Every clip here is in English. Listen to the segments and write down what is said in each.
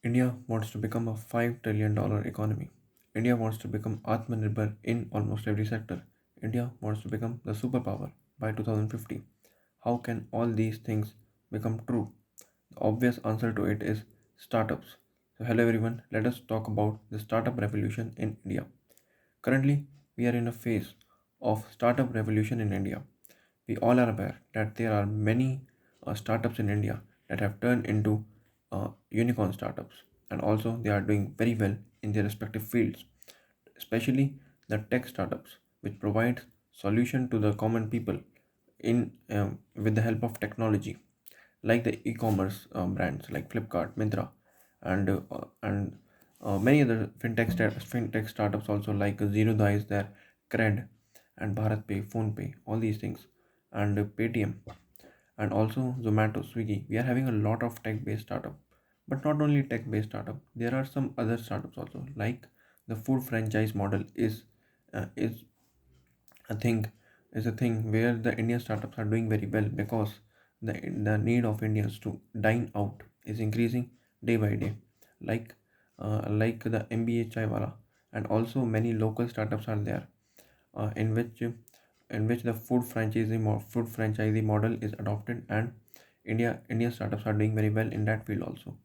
India wants to become a $5 trillion economy. India wants to become Atmanirbhar in almost every sector. India wants to become the superpower by 2050. How can all these things become true? The obvious answer to it is startups. So, hello everyone, let us talk about the startup revolution in India. Currently, we are in a phase of startup revolution in India. We all are aware that there are many startups in India that have turned into unicorn startups, and also they are doing very well in their respective fields, especially the tech startups, which provide solution to the common people in with the help of technology, like the e-commerce brands like Flipkart, Myntra, and many other fintech startups also like Zerodha is there, Cred, and Bharat Pay, Phone Pay, all these things, and Paytm, and also Zomato, Swiggy. We are having a lot of tech-based startup, but not only tech-based startup. There are some other startups also, like the food franchise model is a thing a thing where the Indian startups are doing very well because the need of Indians to dine out is increasing day by day, like the MBA Chaiwala, and also many local startups are there in which the food franchisee model is adopted, and Indian startups are doing very well in that field also.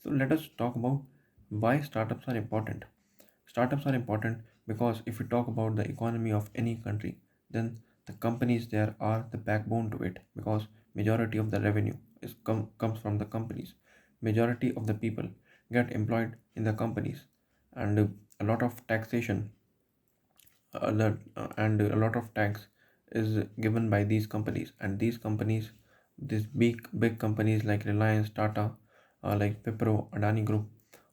So let us talk about why startups are important. Startups are important because if we talk about the economy of any country, then the companies there are the backbone to it because majority of the revenue comes from the companies. Majority of the people get employed in the companies, and a lot of taxation and a lot of tax is given by these companies, and these big companies like Reliance, Tata, like Wipro, Adani Group,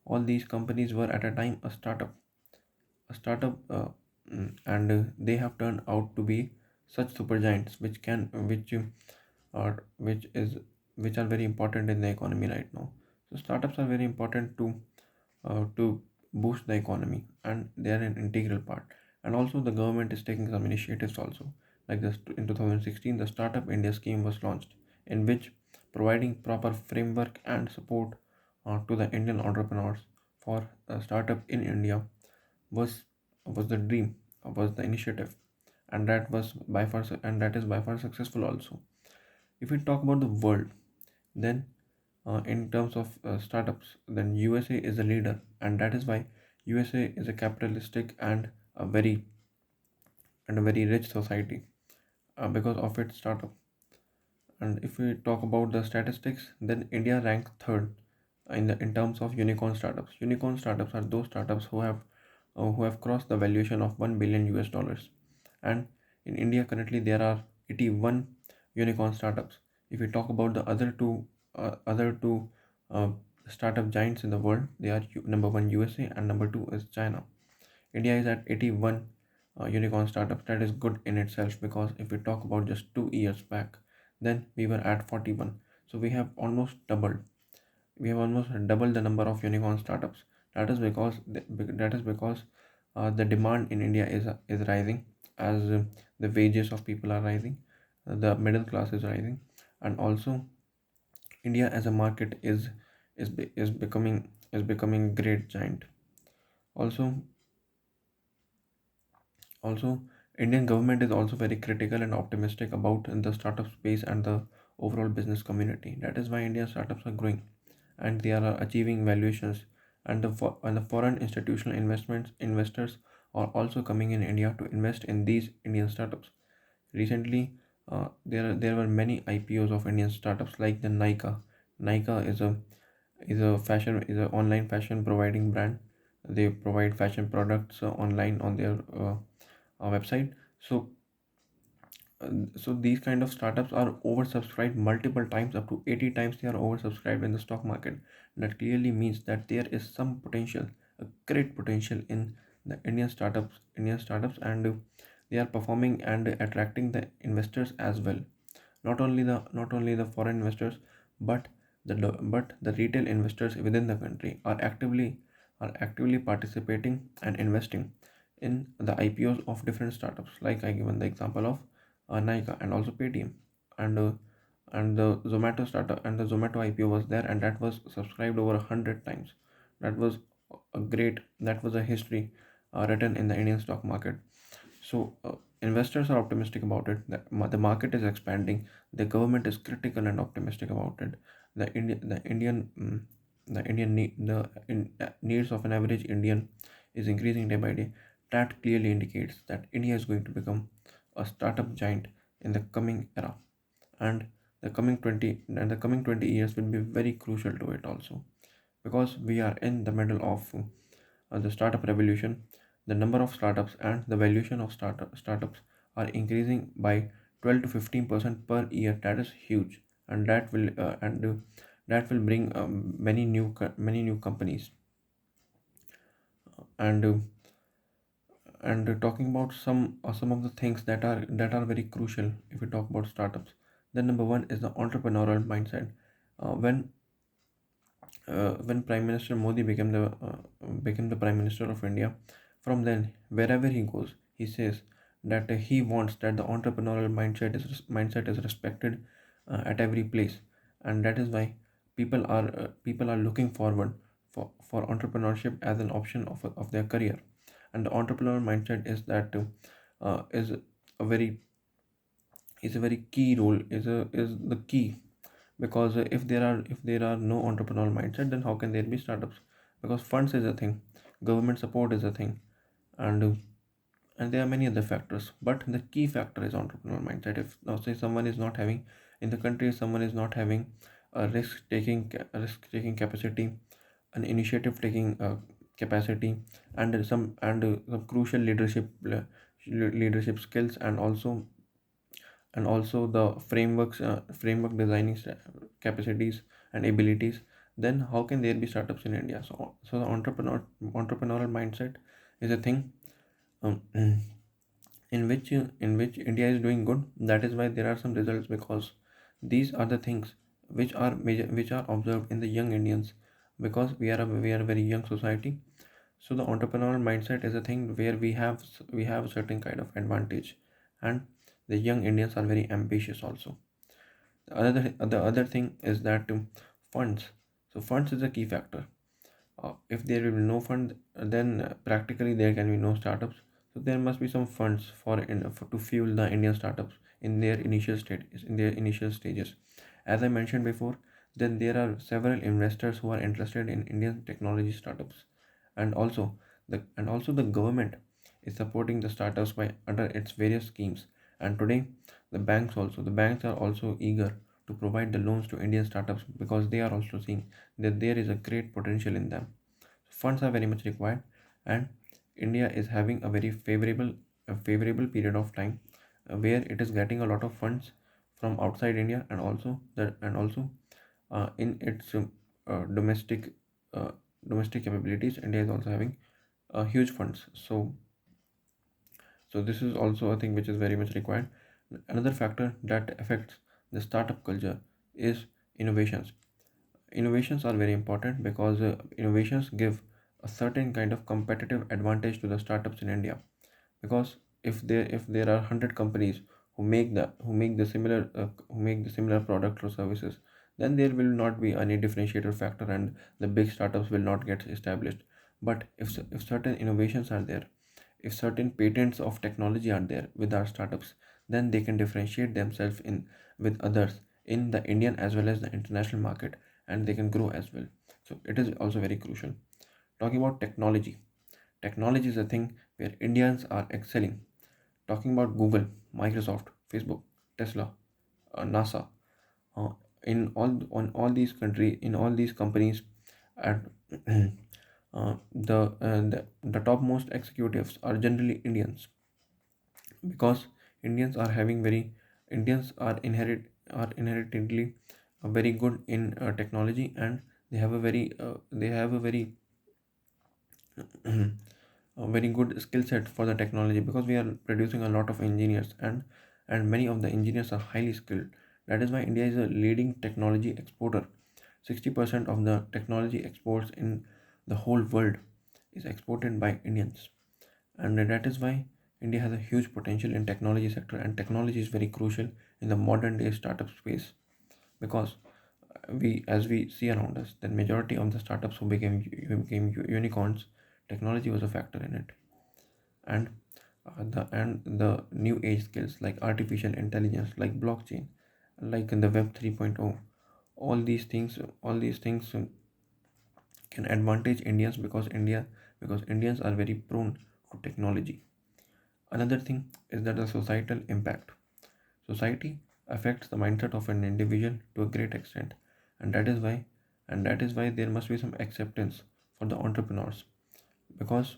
all these companies were at a time a startup, and they have turned out to be such super giants which is which are very important in the economy right now. So startups are very important to boost the economy, and they are an integral part. And also the government is taking some initiatives also, like this in 2016 the Startup India scheme was launched, in which providing proper framework and support to the Indian entrepreneurs for a startup in India was was the dream, was the initiative, and that is by far successful also. If we talk about the world, then in terms of startups, then USA is a leader, and that is why USA is a capitalistic and a very rich society because of its startup. And if we talk about the statistics, then India ranks third in terms of unicorn startups. Unicorn startups are those startups who have crossed the valuation of 1 billion US dollars. And in India currently there are 81 unicorn startups. If we talk about the other two uh, startup giants in the world, they are number one USA and number two is China. India is at 81 unicorn startups. That is good in itself because if we talk about just 2 years back, then we were at 41. So we have almost doubled. We have almost doubled the number of unicorn startups. That is because the demand in India is rising as the wages of people are rising, the middle class is rising, and also India as a market is becoming great giant. Also, Also, Indian government is also very critical and optimistic about the startup space and the overall business community. That is why Indian startups are growing and they are achieving valuations, and the foreign institutional investors are also coming in India to invest in these Indian startups. Recently, there were many IPOs of Indian startups like the Nika. Nika is a online fashion providing brand. They provide fashion products online on their website. So these kind of startups are oversubscribed multiple times, up to 80 times they are oversubscribed in the stock market. That clearly means that there is some potential, a great potential in the Indian startups, and they are performing and attracting the investors as well. Not only the foreign investors, but the retail investors within the country are actively participating and investing in the IPOs of different startups. Like I given the example of Nykaa and also Paytm, and and the Zomato startup and the Zomato IPO was there, and that was subscribed over 100 times. That was that was a history written in the Indian stock market. So investors are optimistic about it. The market is expanding. The government is critical and optimistic about it. The Indian the Indian need, the needs of an average Indian is increasing day by day. That clearly indicates that India is going to become a startup giant in the coming era, and the coming 20 years will be very crucial to it also, because we are in the middle of the startup revolution. The number of startups and the valuation of startups are increasing by 12 to 15% per year. That is huge, and that will bring many new companies. And talking about some of the things that are very crucial if we talk about startups, then number one is the entrepreneurial mindset. When Prime Minister Modi became the Prime Minister of India, from then wherever he goes, he says that he wants that the entrepreneurial mindset is respected at every place, and that is why people are looking forward for entrepreneurship as an option of their career. And the entrepreneurial mindset is a very is a very key role is the key, because if there are no entrepreneurial mindset, then how can there be startups? Because funds is a thing, government support is a thing, and there are many other factors, but the key factor is entrepreneurial mindset. If now say someone is not having in the country, someone is not having a risk taking capacity, an initiative taking capacity, and some crucial leadership skills, and also the framework designing capacities and abilities, then how can there be startups in India? So the entrepreneurial mindset is a thing, um, in which India is doing good. That is why there are some results, because these are the things which are observed in the young Indians, because we are a very young society. So the entrepreneurial mindset is a thing where we have a certain kind of advantage, and the young Indians are very ambitious also. The other thing is that funds. So funds is a key factor. If there will be no fund, then practically there can be no startups. So there must be some funds to fuel the Indian startups in their initial stages. As I mentioned before, then there are several investors who are interested in Indian technology startups, and also the government is supporting the startups by under its various schemes. And today, the banks are also eager to provide the loans to Indian startups, because they are also seeing that there is a great potential in them. Funds are very much required, and India is having a favorable period of time where it is getting a lot of funds from outside India, and also in its uh, domestic uh, domestic capabilities. India is also having huge funds. So this is also a thing which is very much required. Another factor that affects the startup culture is innovations. Innovations are very important, because innovations give a certain kind of competitive advantage to the startups in India. Because if there are 100 companies who make the similar product or services, then there will not be any differentiator factor, and the big startups will not get established. But if certain innovations are there, if certain patents of technology are there with our startups, then they can differentiate themselves in with others in the Indian as well as the international market, and they can grow as well. So it is also very crucial. Talking about technology, technology is a thing where Indians are excelling. Talking about Google, Microsoft, Facebook, Tesla, NASA, uh, in all these companies, and the topmost executives are generally Indians, because Indians are having very Indians are inherently very good in technology, and they have a very a very good skill set for the technology, because we are producing a lot of engineers, and many of the engineers are highly skilled. That is why India is a leading technology exporter. 60% of the technology exports in the whole world is exported by Indians, and that is why India has a huge potential in technology sector, and technology is very crucial in the modern day startup space. because we see around us, the majority of the startups who became unicorns, technology was a factor in it. And the new age skills like artificial intelligence, like blockchain, like in the web 3.0, all these things can advantage Indians, because Indians are very prone to technology. Another thing is that the societal impact. Society affects the mindset of an individual to a great extent, and that is why there must be some acceptance for the entrepreneurs, because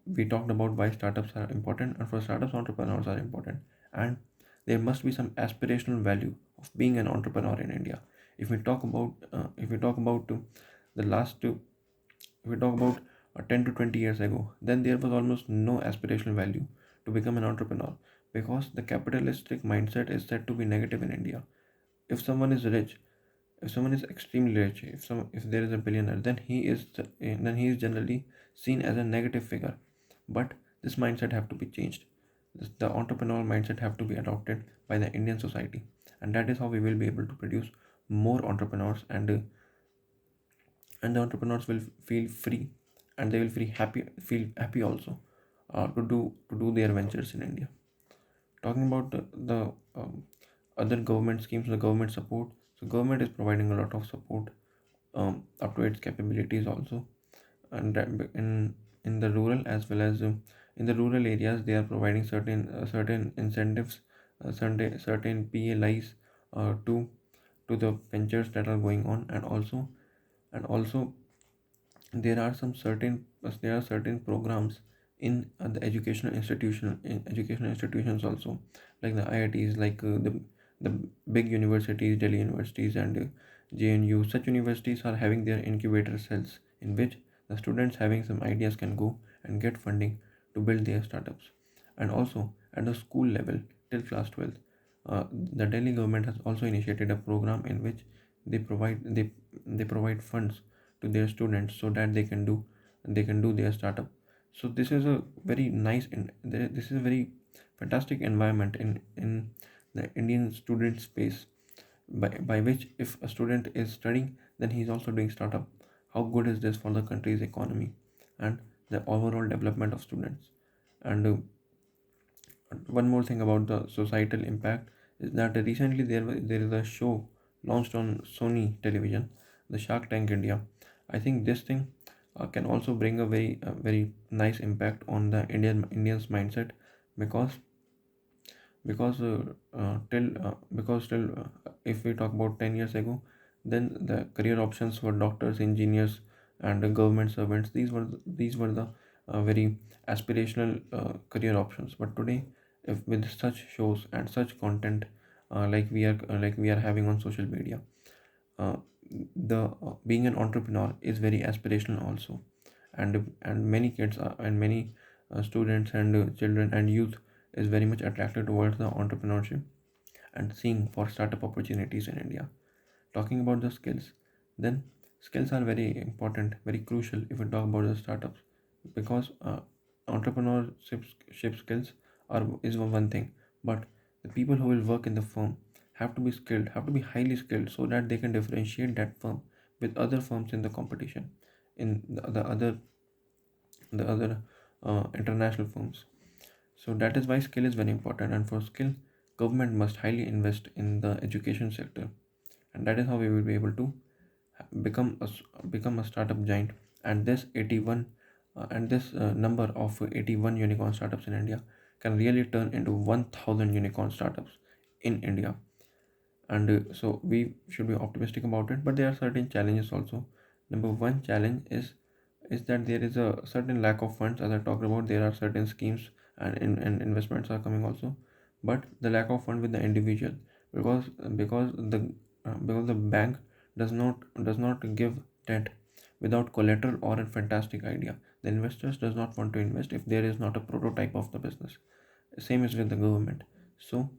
we talked about why startups are important, and for startups entrepreneurs are important, and there must be some aspirational value of being an entrepreneur in India. If we talk about the last if we talk about 10 to 20 years ago, then there was almost no aspirational value to become an entrepreneur, because the capitalistic mindset is said to be negative in India. If someone is rich, if someone is extremely rich, if there is a billionaire, then he is generally seen as a negative figure. But this mindset have to be changed. The entrepreneurial mindset have to be adopted by the Indian society, and that is how we will be able to produce more entrepreneurs, and the entrepreneurs will feel free, and they will feel happy also, to do their ventures in India. Talking about the other government schemes, the government support. So government is providing a lot of support, up to its capabilities also, and in the rural as well as in the rural areas, they are providing certain incentives, certain PLIs, to the ventures that are going on, and also there are certain programs in educational institutions also, like the IITs, like the big universities, Delhi universities, and JNU. Such universities are having their incubator cells, in which the students having some ideas can go and get funding to build their startups. And also at the school level, till class 12th, the Delhi government has also initiated a program in which they provide funds to their students, so that they can do their startup. So this is a very nice, and this is a very fantastic environment in the Indian student space, by which if a student is studying, then he's also doing startup. How good is this for the country's economy and the overall development of students? And one more thing about the societal impact is that recently there is a show launched on Sony Television, the Shark Tank India. I think this thing can also bring a very nice impact on the Indians mindset, because if we talk about 10 years ago, then the career options for doctors, engineers, and the government servants, these were the very aspirational career options. But today, if with such shows and such content, like we are having on social media, uh, the being an entrepreneur is very aspirational also. And many kids and many students and children and youth is very much attracted towards the entrepreneurship and seeing for startup opportunities in India. Talking about the skills, then skills are very important, very crucial if we talk about the startups, because entrepreneurship skills is one thing, but the people who will work in the firm have to be skilled, have to be highly skilled, so that they can differentiate that firm with other firms in the competition, in the other international firms. So that is why skill is very important, and for skill, government must highly invest in the education sector, and that is how we will be able to become a startup giant. And this number of 81 unicorn startups in India can really turn into 1,000 unicorn startups in India. And so we should be optimistic about it, but there are certain challenges also. Number one challenge is that there is a certain lack of funds. As I talked about, there are certain schemes and investments are coming also, but the lack of fund with the individual, because the bank does not give debt without collateral or a fantastic idea. The investors does not want to invest if there is not a prototype of the business. Same is with the government. So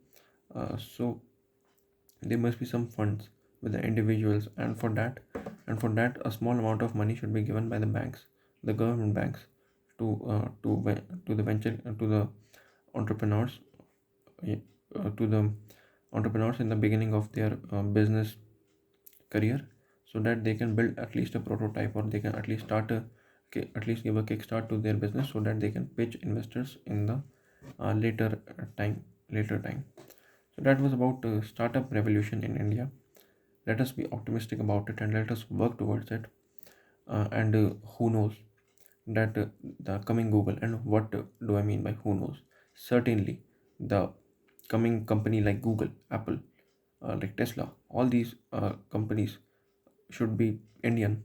there must be some funds with the individuals, and for that a small amount of money should be given by the banks, the government banks, to the venture to the entrepreneurs, to the entrepreneurs in the beginning of their business career, so that they can build at least a prototype, or they can at least start a at least give a kickstart to their business, so that they can pitch investors in the later time. So that was about startup revolution in India. Let us be optimistic about it and let us work towards it. And who knows that the coming Google, and what do I mean by who knows? Certainly, the coming company like Google, Apple, like Tesla, all these companies should be Indian,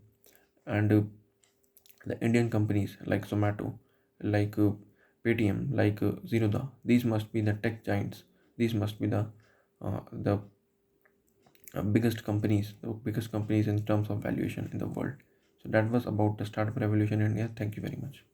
and the Indian companies like Zomato, like Paytm, like Zerodha, these must be the tech giants. These must be the biggest companies in terms of valuation in the world. So that was about the startup revolution in India. Thank you very much.